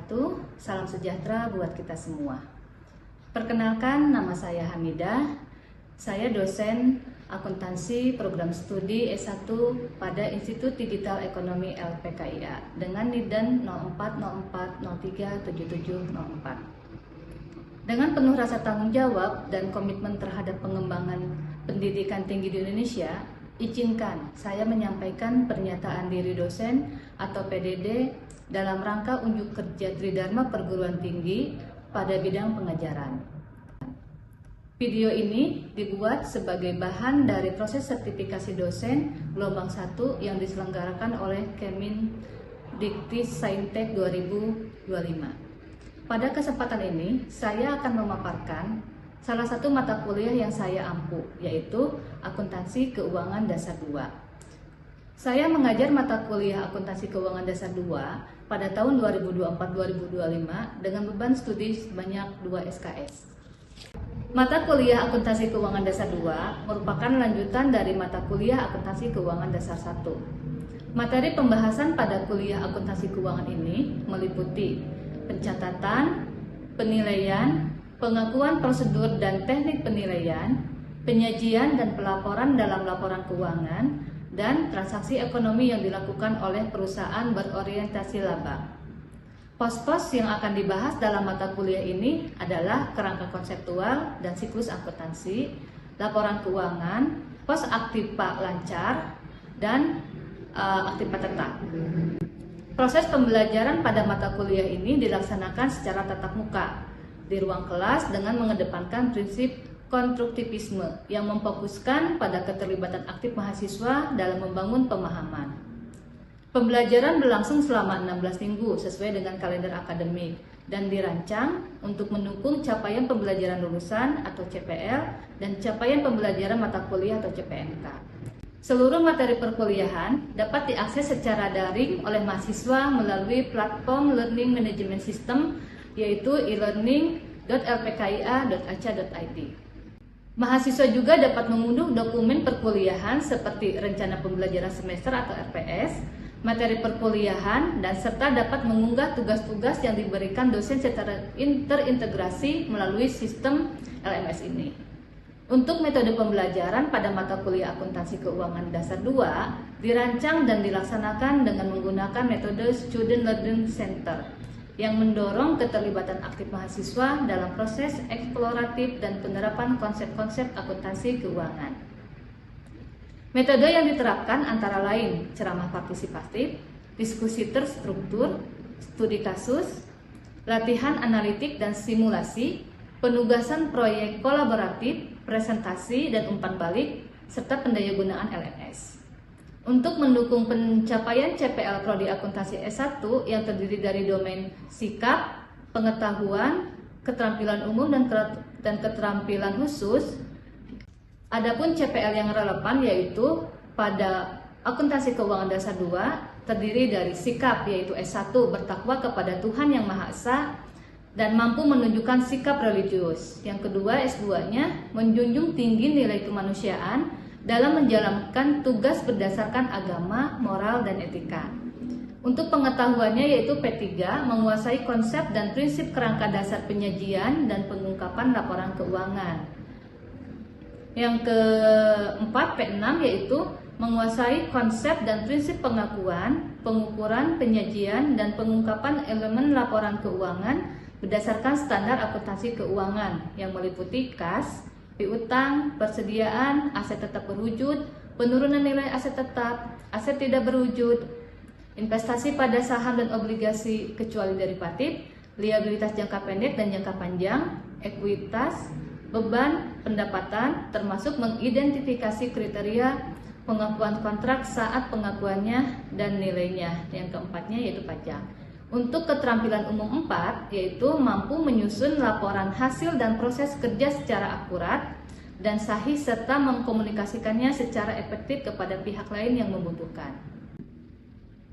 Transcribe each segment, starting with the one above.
wabarakatuh. Salam sejahtera buat kita semua. Perkenalkan, nama saya Hamidah. Saya dosen akuntansi program studi S1 pada Institut Digital Ekonomi LPKIA dengan NIDAN 0404037704. Dengan penuh rasa tanggung jawab dan komitmen terhadap pengembangan pendidikan tinggi di Indonesia, izinkan saya menyampaikan pernyataan diri dosen atau PDD dalam rangka unjuk kerja Tridharma Perguruan Tinggi pada bidang pengajaran. Video ini dibuat sebagai bahan dari proses sertifikasi dosen gelombang 1 yang diselenggarakan oleh Kemendikti-Saintek 2025. Pada kesempatan ini, saya akan memaparkan salah satu mata kuliah yang saya ampu, yaitu Akuntansi Keuangan Dasar 2. Saya mengajar mata kuliah Akuntansi Keuangan Dasar 2 pada tahun 2024-2025 dengan beban studi sebanyak 2 SKS. Mata kuliah Akuntansi Keuangan Dasar 2 merupakan lanjutan dari mata kuliah Akuntansi Keuangan Dasar 1. Materi pembahasan pada kuliah Akuntansi Keuangan ini meliputi pencatatan, penilaian, pengakuan prosedur dan teknik penilaian, penyajian dan pelaporan dalam laporan keuangan, dan transaksi ekonomi yang dilakukan oleh perusahaan berorientasi laba. Pos-pos yang akan dibahas dalam mata kuliah ini adalah kerangka konseptual dan siklus akuntansi, laporan keuangan, pos aktiva lancar, dan aktiva tetap. Proses pembelajaran pada mata kuliah ini dilaksanakan secara tatap muka di ruang kelas dengan mengedepankan prinsip konstruktivisme yang memfokuskan pada keterlibatan aktif mahasiswa dalam membangun pemahaman. Pembelajaran berlangsung selama 16 minggu sesuai dengan kalender akademik dan dirancang untuk mendukung capaian pembelajaran lulusan atau CPL dan capaian pembelajaran mata kuliah atau CPNK. Seluruh materi perkuliahan dapat diakses secara daring oleh mahasiswa melalui platform Learning Management System yaitu e-learning.lpkia.aca.id. Mahasiswa juga dapat mengunduh dokumen perkuliahan seperti rencana pembelajaran semester atau RPS, materi perkuliahan, dan serta dapat mengunggah tugas-tugas yang diberikan dosen secara terintegrasi melalui sistem LMS ini. Untuk metode pembelajaran pada mata kuliah Akuntansi Keuangan Dasar 2 dirancang dan dilaksanakan dengan menggunakan metode Student Learning Center yang mendorong keterlibatan aktif mahasiswa dalam proses eksploratif dan penerapan konsep-konsep akuntansi keuangan. Metode yang diterapkan antara lain ceramah partisipatif, diskusi terstruktur, studi kasus, latihan analitik dan simulasi, penugasan proyek kolaboratif, presentasi dan umpan balik, serta pendayagunaan LMS. Untuk mendukung pencapaian CPL Prodi Akuntansi S1 yang terdiri dari domain sikap, pengetahuan, keterampilan umum dan keterampilan khusus, adapun CPL yang relevan yaitu pada Akuntansi Keuangan Dasar 2 terdiri dari sikap yaitu S1 bertakwa kepada Tuhan Yang Maha Esa dan mampu menunjukkan sikap religius. Yang kedua S2-nya menjunjung tinggi nilai kemanusiaan dalam menjalankan tugas berdasarkan agama, moral, dan etika. Untuk pengetahuannya yaitu P3 menguasai konsep dan prinsip kerangka dasar penyajian dan pengungkapan laporan keuangan. Yang keempat P6 yaitu menguasai konsep dan prinsip pengakuan, pengukuran, penyajian, dan pengungkapan elemen laporan keuangan berdasarkan standar akuntansi keuangan yang meliputi kas, piutang, persediaan, aset tetap berwujud, penurunan nilai aset tetap, aset tidak berwujud, investasi pada saham dan obligasi kecuali derivatif, liabilitas jangka pendek dan jangka panjang, ekuitas, beban, pendapatan, termasuk mengidentifikasi kriteria pengakuan kontrak saat pengakuannya dan nilainya. Yang keempatnya yaitu pajak. Untuk keterampilan umum 4 yaitu mampu menyusun laporan hasil dan proses kerja secara akurat dan sahih serta mengkomunikasikannya secara efektif kepada pihak lain yang membutuhkan.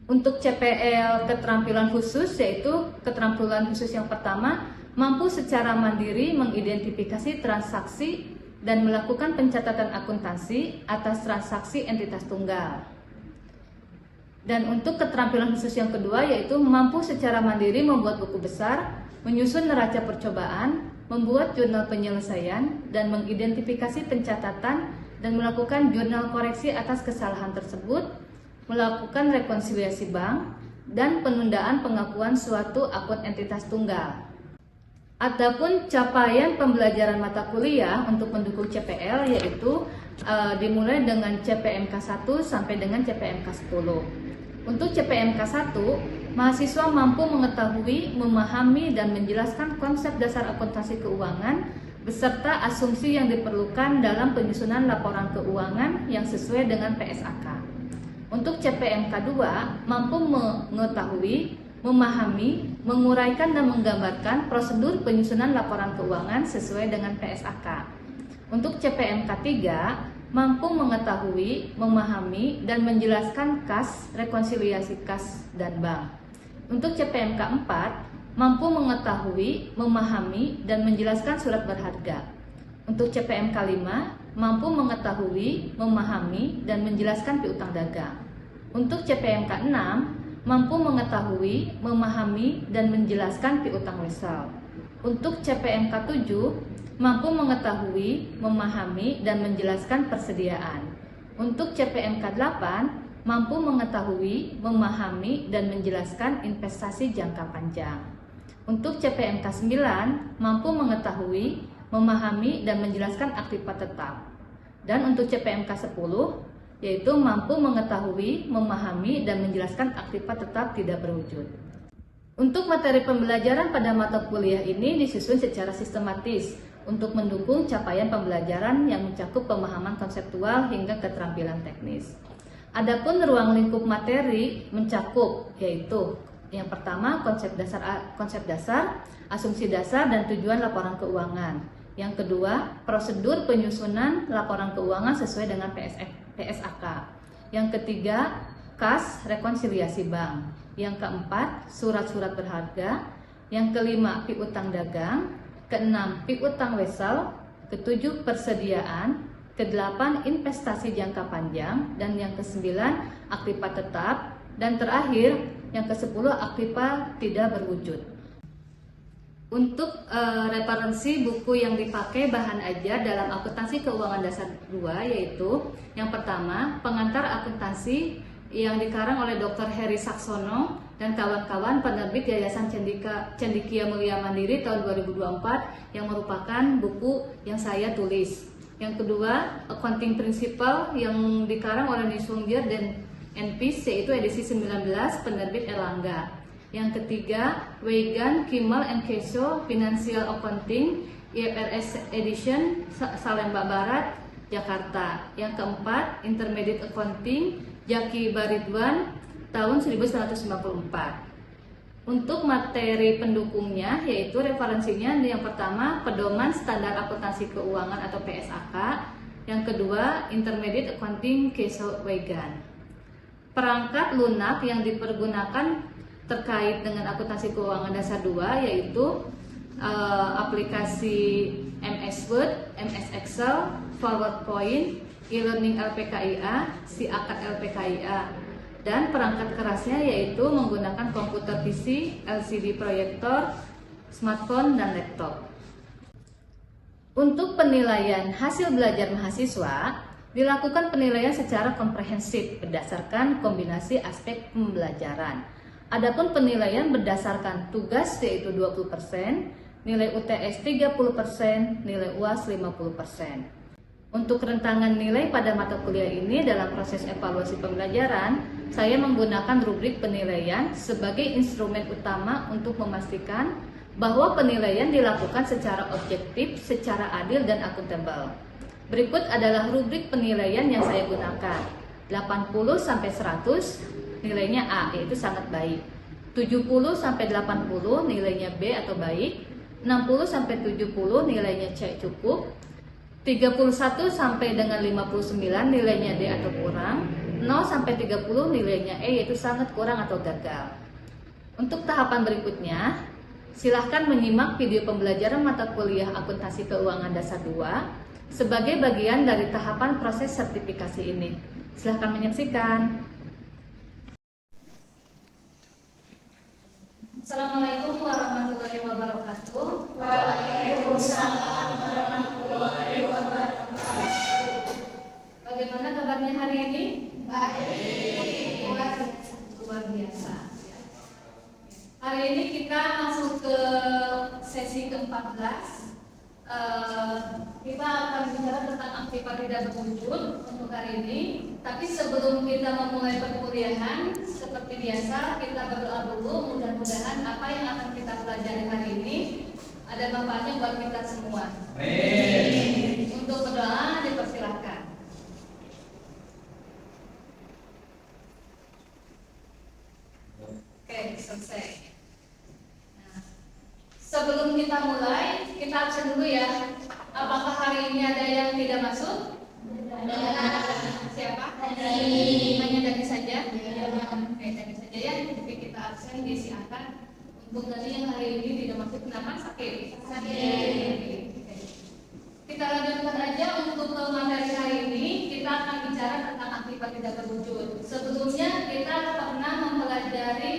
Untuk CPL keterampilan khusus yaitu keterampilan khusus yang pertama mampu secara mandiri mengidentifikasi transaksi dan melakukan pencatatan akuntansi atas transaksi entitas tunggal. Dan untuk keterampilan khusus yang kedua yaitu mampu secara mandiri membuat buku besar, menyusun neraca percobaan, membuat jurnal penyelesaian, dan mengidentifikasi pencatatan dan melakukan jurnal koreksi atas kesalahan tersebut, melakukan rekonsiliasi bank, dan penundaan pengakuan suatu akun entitas tunggal. Adapun capaian pembelajaran mata kuliah untuk mendukung CPL yaitu dimulai dengan CPMK 1 sampai dengan CPMK 10. Untuk CPMK 1, mahasiswa mampu mengetahui, memahami, dan menjelaskan konsep dasar akuntansi keuangan beserta asumsi yang diperlukan dalam penyusunan laporan keuangan yang sesuai dengan PSAK. Untuk CPMK 2, mampu mengetahui, memahami, menguraikan, dan menggambarkan prosedur penyusunan laporan keuangan sesuai dengan PSAK. Untuk CPMK 3, mampu mengetahui, memahami, dan menjelaskan kas, rekonsiliasi kas, dan bank. Untuk CPMK 4, mampu mengetahui, memahami, dan menjelaskan surat berharga. Untuk CPMK 5, mampu mengetahui, memahami, dan menjelaskan piutang dagang. Untuk CPMK 6, mampu mengetahui, memahami, dan menjelaskan piutang wesel. Untuk CPMK 7, mampu mengetahui, memahami, dan menjelaskan persediaan. Untuk CPMK 8, mampu mengetahui, memahami, dan menjelaskan investasi jangka panjang. Untuk CPMK 9, mampu mengetahui, memahami, dan menjelaskan aktiva tetap. Dan untuk CPMK 10, yaitu mampu mengetahui, memahami, dan menjelaskan aktiva tetap tidak berwujud. Untuk materi pembelajaran pada mata kuliah ini disusun secara sistematis untuk mendukung capaian pembelajaran yang mencakup pemahaman konseptual hingga keterampilan teknis. Adapun ruang lingkup materi mencakup yaitu yang pertama konsep dasar, asumsi dasar, dan tujuan laporan keuangan. Yang kedua, prosedur penyusunan laporan keuangan sesuai dengan PSAK. Yang ketiga, kas, rekonsiliasi bank. Yang keempat, surat-surat berharga. Yang kelima, piutang dagang. Keenam, piutang wesel. Ketujuh, persediaan. Kedelapan, investasi jangka panjang. Dan yang kesembilan, aktiva tetap. Dan terakhir, yang kesepuluh, aktiva tidak berwujud. Untuk referensi buku yang dipakai bahan ajar dalam akuntansi keuangan dasar 2 yaitu yang pertama, Pengantar Akuntansi yang dikarang oleh Dr. Heri Saksono dan kawan-kawan, penerbit Yayasan Cendekia Mulia Mandiri tahun 2024 yang merupakan buku yang saya tulis. Yang kedua, Accounting Principle yang dikarang oleh Nisungir dan NPIS yaitu edisi 19 penerbit Erlangga. Yang ketiga, Weigan, Kimmel and Keso Financial Accounting IFRS Edition Salemba Barat, Jakarta. Yang keempat, Intermediate Accounting Jaki Baridwan tahun 1994. Untuk materi pendukungnya yaitu referensinya yang pertama, Pedoman Standar Akuntansi Keuangan atau PSAK. Yang kedua, Intermediate Accounting Keso Weigan. Perangkat lunak yang dipergunakan terkait dengan akuntansi keuangan dasar 2 yaitu aplikasi MS Word, MS Excel, PowerPoint, e-learning LPKIA, SIAKAD LPKIA, dan perangkat kerasnya yaitu menggunakan komputer PC, LCD proyektor, smartphone, dan laptop. Untuk penilaian hasil belajar mahasiswa, dilakukan penilaian secara komprehensif berdasarkan kombinasi aspek pembelajaran. Adapun penilaian berdasarkan tugas yaitu 20%, nilai UTS 30%, nilai UAS 50%. Untuk rentangan nilai pada mata kuliah ini dalam proses evaluasi pembelajaran, saya menggunakan rubrik penilaian sebagai instrumen utama untuk memastikan bahwa penilaian dilakukan secara objektif, secara adil, dan akuntabel. Berikut adalah rubrik penilaian yang saya gunakan. 80 sampai 100 nilainya A, yaitu sangat baik. 70 sampai 80 nilainya B atau baik. 60 sampai 70 nilainya C cukup. 31 sampai dengan 59 nilainya D atau kurang. 0 sampai 30 nilainya E, yaitu sangat kurang atau gagal. Untuk tahapan berikutnya, silahkan menyimak video pembelajaran mata kuliah Akuntansi Keuangan Dasar 2 sebagai bagian dari tahapan proses sertifikasi ini. Silahkan menyaksikan. Assalamualaikum warahmatullahi wabarakatuh. Waalaikumsalam warahmatullahi wabarakatuh. Bagaimana kabarnya hari ini? Baik. Luar biasa. Hari ini kita masuk ke sesi ke-14. Kita akan bicara tentang aktivitas tidak berwujud untuk hari ini. Tapi sebelum kita memulai perkuliahan, seperti biasa kita berdoa dulu. Mudah-mudahan apa yang akan kita pelajari hari ini ada manfaatnya buat kita semua. Amin. Untuk berdoa dipersilakan. Oke, selesai. Nah, sebelum kita mulai, kita absen dulu ya. Apakah hari ini ada yang tidak masuk? Siapa? Hanya Dani saja. Oke, Dani saja ya. Jadi kita absen disiapkan untuk Dani yang hari ini tidak masuk. Kenapa? Sakit. Oke. Kita lanjutkan aja untuk ke materi hari ini. Kita akan bicara tentang aktivitas tidak berwujud. Sebelumnya kita pernah mempelajari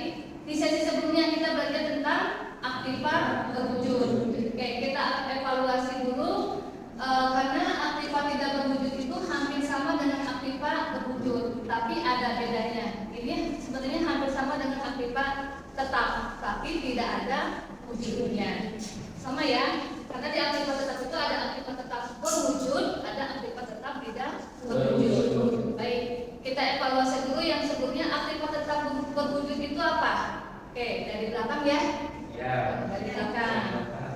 di sesi sebelumnya kita belajar tentang aktivitas berwujud. Oke, kita evaluasi dulu karena aktivitas tidak berwujud itu hampir sama dengan aktivitas berwujud, tapi ada bedanya. Ini sebenarnya hampir sama dengan aktivitas tetap, tapi tidak ada wujudnya. Sama ya, karena di aktivitas tetap itu ada aktivitas tetap berwujud, ada aktivitas tetap tidak berwujud. Baik, kita evaluasi dulu yang sebelumnya aktivitas tetap berwujud itu apa? Oke, dari belakang ya. Ya. Dari belakang.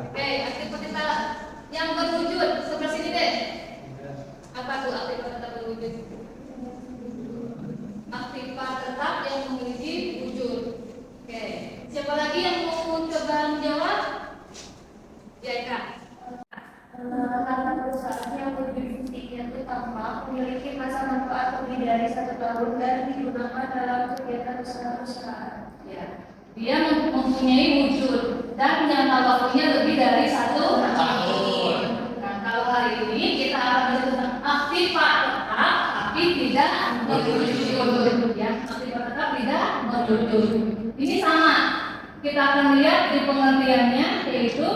Oke, aktivitas tetap yang berwujud sebelah sini deh. Apa tuh aktivitas tetap berwujud? Aktivitas tetap yang memiliki wujud. Oke, siapa lagi yang mau coba menjawab? Ya, Kak. Karena perusahaan yang berjurisdiksi yaitu tampak memiliki masa manfaat lebih dari 1 tahun dan digunakan dalam kegiatan usaha-usaha. Ya. Dia mempunyai wujud dan jangka waktunya lebih dari 1 tahun. Nah, kalau hari ini kita akan belajar tentang aktivitas tetap tapi tidak berwujud. Ya, aktivitas tetap tidak berwujud. Ini sama. Kita akan lihat di pengertiannya yaitu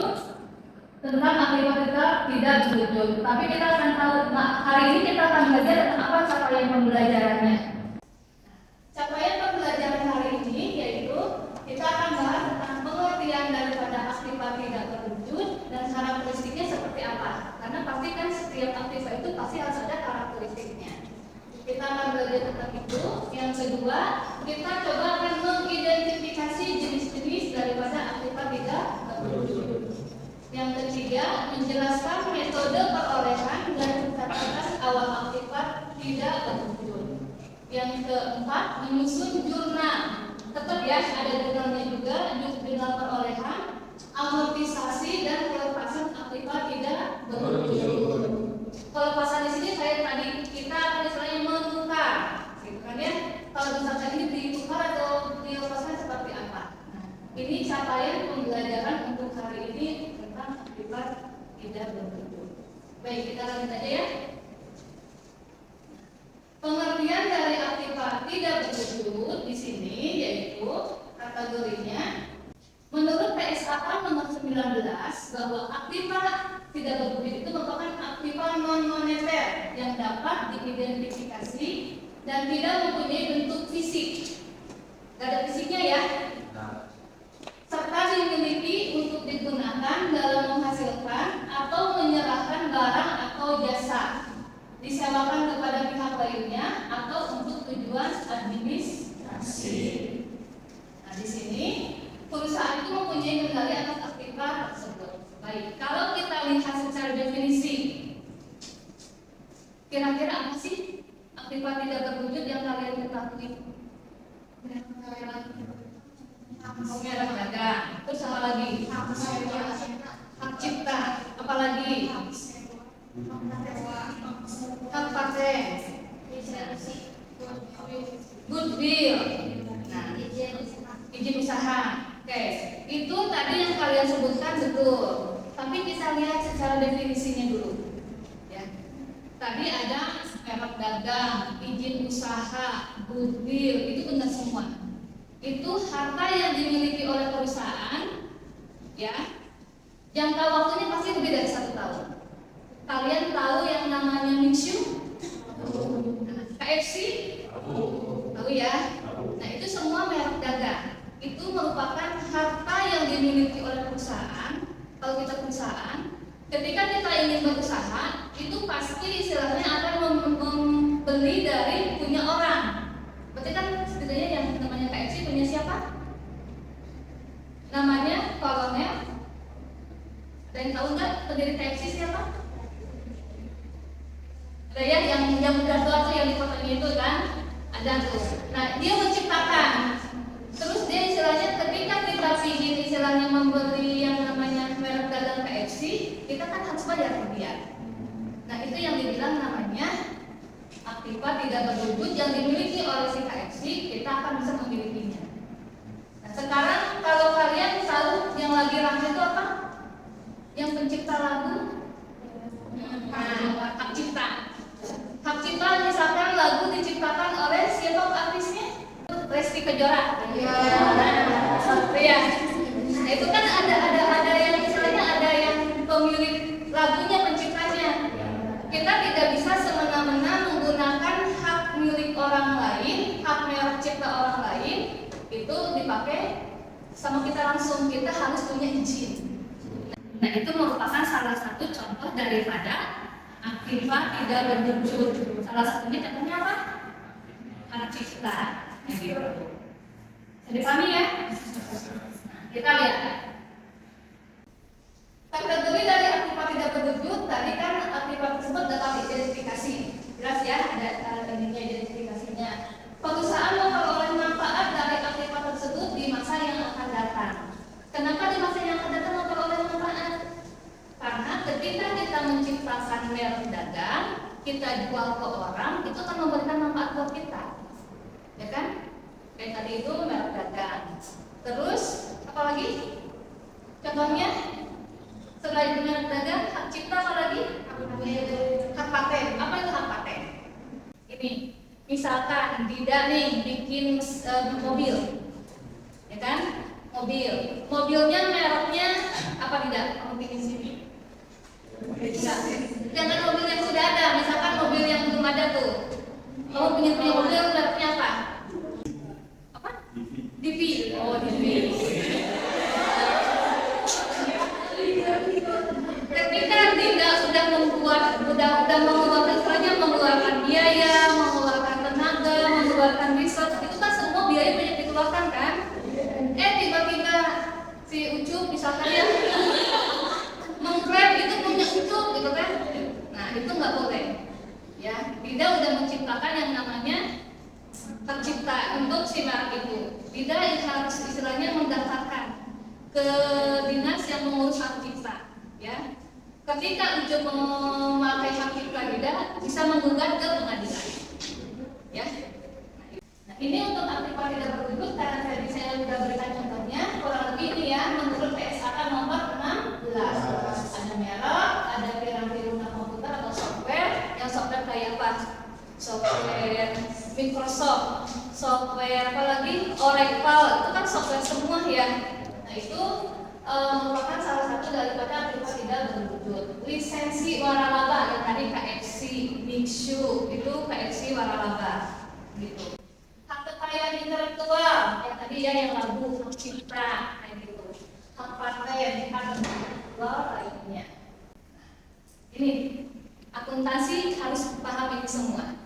tentang aktivitas tetap tidak berwujud. Tapi kita akan tahu, hari ini kita akan belajar tentang apa capaian pembelajarannya. Capaian pembelajaran hari ini yaitu kita akan bahas tentang pengertian daripada aktivitas tidak berwujud dan karakteristiknya seperti apa. Karena pasti kan setiap aktivitas itu pasti harus ada karakteristiknya. Kita akan belajar tentang itu. Yang kedua, kita coba akan mengidentifikasi jenis-jenis daripada aktivitas tidak berwujud. Yang ketiga, menjelaskan metode perolehan dan catatan awal aktivitas tidak berwujud. Yang keempat, menyusun jurnal. Tetap ya, ada jurnalnya juga, jurnal perolehan, amortisasi dan pelepasan aktivitas tidak berwujud. Pelepasan di sini saya tadi kita akan istilahnya menukar, gitu kan ya? Kalau misalkan ini ditukar atau dilepaskan seperti apa? Nah, ini capaian pembelajaran untuk hari ini tentang aktivitas tidak berwujud. Baik, kita lanjut aja ya. Pengertian dari aktivitas tidak berwujud di sini yaitu kategorinya menurut PSAK nomor 19 bahwa aktivitas tidak berwujud itu merupakan aktivitas non moneter yang dapat diidentifikasi dan tidak mempunyai bentuk fisik. Gak ada fisiknya ya. Serta dimiliki untuk digunakan dalam menghasilkan atau menyerahkan barang atau jasa, disewakan kepada pihak lainnya atau untuk tujuan administrasi. Nah, di sini perusahaan itu mempunyai kendali atas aktivitas tersebut. Baik, kalau kita lihat secara definisi, kira-kira apa sih aktivitas tidak berwujud yang kalian ketahui? Ada dagang, terus apa lagi? Hak cipta, apa lagi? Hak paten, goodwill, nah, izin usaha. Oke, itu tadi yang kalian sebutkan betul. Tapi kita lihat secara definisinya dulu. Ya, tadi ada merek dagang, izin usaha, goodwill, itu benar semua. itu harta yang dimiliki oleh perusahaan, ya, jangka waktunya pasti lebih dari 1 tahun. Kalian tahu yang namanya Mingxiu? KFC? Tahu ya? Nah, itu semua merek dagang. Itu merupakan harta yang dimiliki oleh perusahaan. Kalau kita perusahaan, ketika kita ingin berusaha, itu pasti istilahnya akan membeli dari punya orang. Berarti kan setidaknya yang namanya KFC punya siapa? Namanya Kolonel. Ada yang tahu nggak pendiri KFC siapa? Ada ya, yang udah tua tuh yang di fotonya itu kan? Ada tuh. Nah, dia menciptakan. Terus dia istilahnya ketika kita ingin istilahnya membeli yang namanya merek dagang KFC, kita kan harus bayar ke dia. Nah, itu yang dibilang namanya aktiva tidak berwujud yang dimiliki oleh si KFC, kita akan bisa memilikinya. Nah, sekarang kalau kalian tahu yang lagi ramai itu apa? Yang pencipta lagu? Nah, hak cipta. Hak cipta misalkan lagu diciptakan oleh siapa artisnya? Lesti Kejora. Iya. Nah, itu kan ada yang misalnya ada yang pemilik lagunya, penciptanya. Kita tidak bisa semena-mena menggunakan hak milik orang lain, hak merek cipta orang lain itu dipakai sama kita langsung. Kita harus punya izin. Nah, itu merupakan salah satu contoh daripada aktiva tidak berwujud. Salah satunya contohnya apa? Hak cipta. Gitu. Jadi pahami ya? Kita lihat. Kategori dari aktiva tidak berwujud tadi kan aktiva tersebut dapat identifikasi. Jelas ya, ada ininya identifikasinya. Perusahaan memperoleh manfaat dari aktiva tersebut di masa yang akan datang. Kenapa di masa yang akan datang memperoleh manfaat? Karena ketika kita menciptakan merek dagang, kita jual ke orang, itu akan memberikan manfaat buat kita. Ya kan? Kayak tadi itu merek dagang. Terus apa lagi? Contohnya selain merek dagang, hak cipta apa lagi? Hak paten. Apa itu hak paten? Ini, misalkan Dida nih bikin mobil, ya kan? Mobilnya mereknya apa tidak? Kamu bikin sini? Jangan mobil yang sudah ada. Misalkan mobil yang belum ada tuh. Kamu punya mobil mereknya apa? Divi. Oh, Divi. Ketika tidak sudah mengeluarkan istilahnya mengeluarkan biaya, mengeluarkan tenaga, mengeluarkan research, itu kan semua biaya banyak dikeluarkan kan? Tiba-tiba si Ucup misalkan ya mengklaim itu punya Ucup gitu kan? Nah, itu nggak boleh. Ya, tidak udah menciptakan yang namanya tercipta untuk si merek itu. Tidak harus istilahnya mendaftarkan ke dinas yang mengurus hak cipta. Ya, ketika Ucup memakai hak cipta tidak bisa menggugat ke pengadilan. Ya, nah, ini untuk aktiva tidak berwujud karena tadi saya sudah berikan contohnya. Kurang lebih ini ya menurut PSAK nomor 16. Ada merek, ada firma komputer atau software. Yang software kayak apa? Software Microsoft, software apalagi Oracle, itu kan software semua ya. Nah, itu merupakan salah satu daripada aktiva tidak berwujud. Lisensi waralaba yang tadi KFC, Mingxiu itu KFC waralaba gitu. Hak kekayaan intelektual yang tadi ya yang lagu, hak cipta kayak gitu. Hak paten, hak intelektual lainnya. Ini akuntansi harus paham ini semua.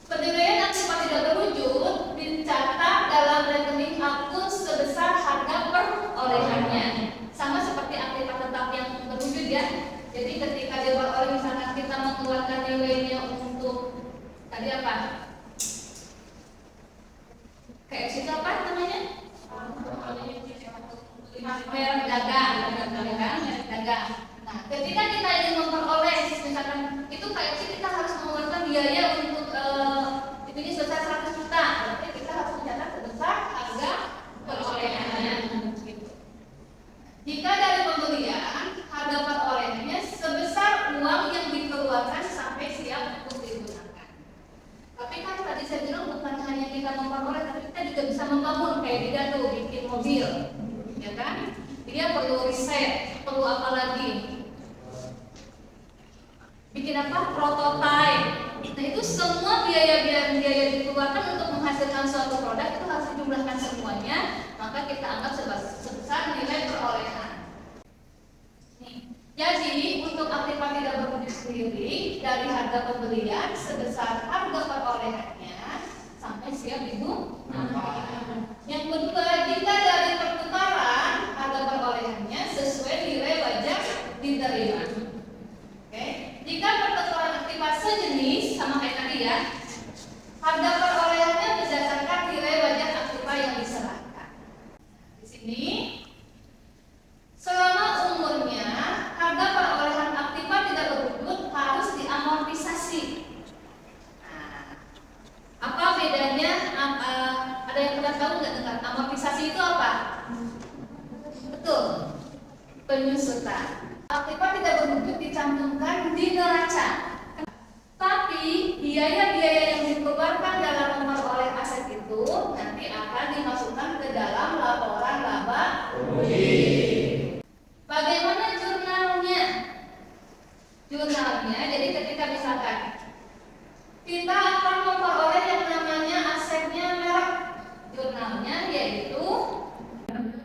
Pendirian aktiva tidak berwujud dicatat dalam rekening akun sebesar harga perolehannya. Sama seperti aktiva tetap yang berwujud ya. Jadi ketika diperoleh misalkan kita mengeluarkan nilainya untuk tadi apa? KFC itu apa namanya? Merek dagang, merek dagang. Nah, ketika kita ingin memperoleh misalkan itu KFC kita harus mengeluarkan biaya untuk ini sebesar 100 juta, berarti kita harus mencatat sebesar harga perolehannya. Jika dari pembelian harga perolehannya sebesar uang yang dikeluarkan sampai siap untuk digunakan. Tapi kan tadi saya bilang bukan hanya kita memperoleh, tapi kita juga bisa membangun kayak apa lagi? Bikin apa? Prototype. Nah itu semua biaya dikeluarkan untuk menghasilkan suatu produk itu harus dijumlahkan semuanya, maka kita anggap sebesar nilai perolehan. Jadi untuk aktiva tidak berwujud sendiri dari harga pembelian sebesar harga perolehannya sampai siap digunakan. Yang kedua, jika dari pertukaran harga perolehannya sesuai nilai wajib diterima. Oke. Jika pertukaran aktiva sejenis sama kayak tadi ya, harga perolehannya berdasarkan nilai wajib aktiva yang diserahkan. Di sini selama umurnya harga perolehan aktiva tidak berwujud harus diamortisasi. Nah, apa bedanya? Ada yang pernah tahu nggak dengar amortisasi itu apa? Betul, penyusutan. Aktiva tidak berwujud dicantumkan di neraca, tapi biaya-biaya yang dikeluarkan dalam memperoleh aset itu nanti akan dimasukkan ke dalam laporan laba rugi. Bagaimana jurnalnya? Jurnalnya, jadi ketika misalkan kita akan memperoleh yang namanya asetnya merek, jurnalnya yaitu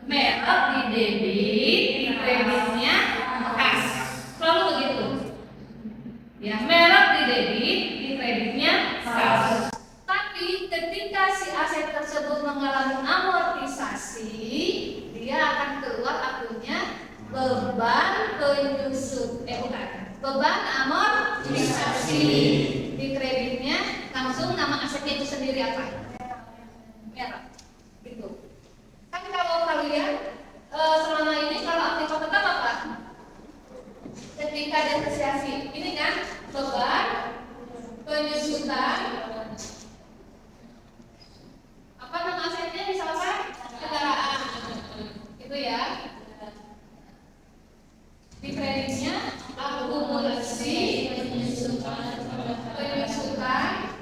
merek di debit, di kreditnya kas, selalu begitu. Ya, merek di debit, di kreditnya kas. Tapi ketika si aset tersebut mengalami amortisasi, dia akan keluar akunnya beban penyusut, beban amortisasi. Di kreditnya langsung nama asetnya itu sendiri apa? Merek. Gitu. Kan kalau kalian selama ini kalau aktiva tetap apa? Ketika depresiasi, ini kan beban penyusutan. Apa nama asetnya misalkan kendaraan, itu ya. Di kreditnya akumulasi penyusutan kendaraan.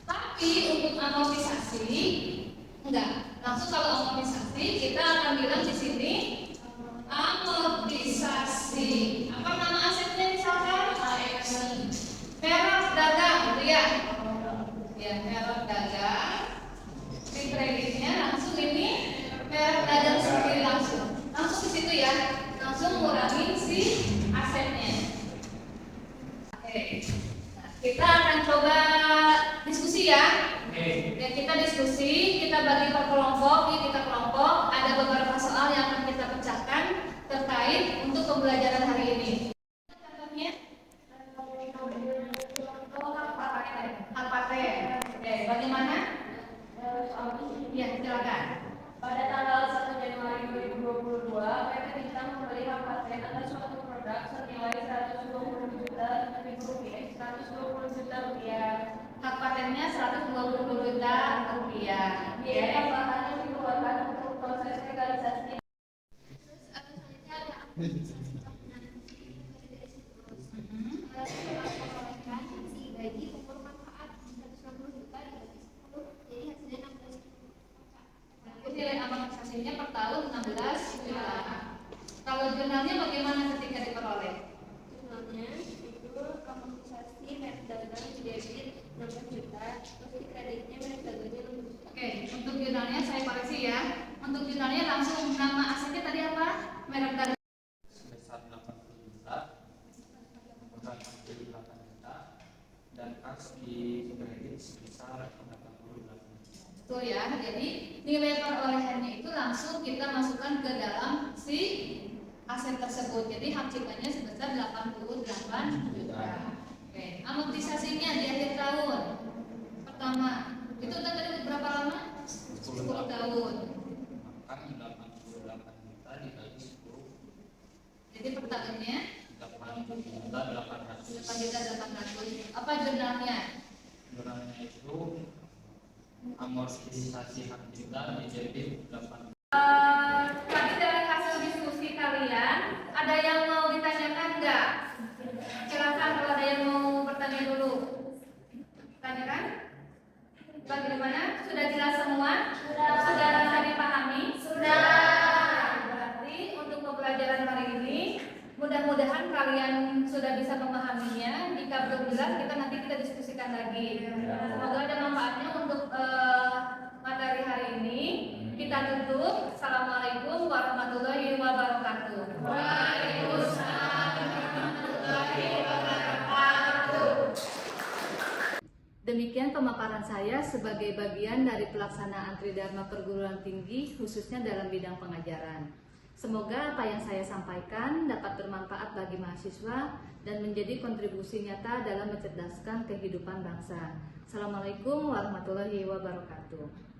Tapi untuk amortisasi enggak. Langsung kalau amortisasi kita akan bilang di sini amortisasi. Apa nama asetnya misalkan? Merek dagang, gitu ya. Ya, merek dagang. Di kreditnya langsung ini merek dagang sendiri langsung ke situ ya, langsung ngurangin si asetnya. Oke, nah, kita akan coba diskusi ya. Dan kita diskusi, kita bagi per kelompok, ini kita kelompok. Ada beberapa soal yang akan kita pecahkan terkait untuk pembelajaran hari ini. Contohnya, hak paten. Oke, bagaimana? Ya, silakan. Pada tanggal 1 Januari 2022, PT Bintang membeli hak paten atas suatu produk senilai 120 juta rupiah. 120 juta rupiah. Hak patennya 120 juta rupiah. Biaya bahan yang dikeluarkan untuk proses legalisasi. Nilai amortisasinya per tahun 16 juta. Kalau jurnalnya bagaimana ketika diperoleh? Jurnalnya itu amortisasi merek dagang di debit 16 juta, terus di kreditnya merek dagangnya 6 juta. Oke, untuk jurnalnya saya koreksi ya. Untuk jurnalnya langsung nama asetnya tadi apa? Merek dagang Sebesar 80 juta, modal 8 juta, dan kas di kredit sebesar 88 juta. Betul ya. Jadi nilai perolehannya itu langsung kita masukkan ke dalam si aset tersebut. Jadi hak ciptanya sebesar 88 juta. Oke, amortisasinya di akhir tahun pertama itu tadi berapa lama? 10 tahun. Maka 88 juta dibagi 10. Jadi per tahunnya 8 juta 800. 8.800. Apa jurnalnya? Jurnalnya itu amortisasi hak cipta di debit 8. Tadi dari hasil diskusi kalian ada yang mau ditanyakan nggak? Silakan kalau ada yang mau bertanya dulu. Tanyakan. Bagaimana? Sudah jelas semua? Sudah bisa dipahami? Sudah. Mudah-mudahan kalian sudah bisa memahaminya. Jika belum jelas, kita diskusikan lagi. Semoga ada manfaatnya untuk materi hari ini. Kita tutup. Assalamualaikum warahmatullahi wabarakatuh. Waalaikumsalam warahmatullahi wabarakatuh. Demikian pemaparan saya sebagai bagian dari pelaksanaan Tridharma Perguruan Tinggi, khususnya dalam bidang pengajaran. Semoga apa yang saya sampaikan dapat bermanfaat bagi mahasiswa dan menjadi kontribusi nyata dalam mencerdaskan kehidupan bangsa. Assalamualaikum warahmatullahi wabarakatuh.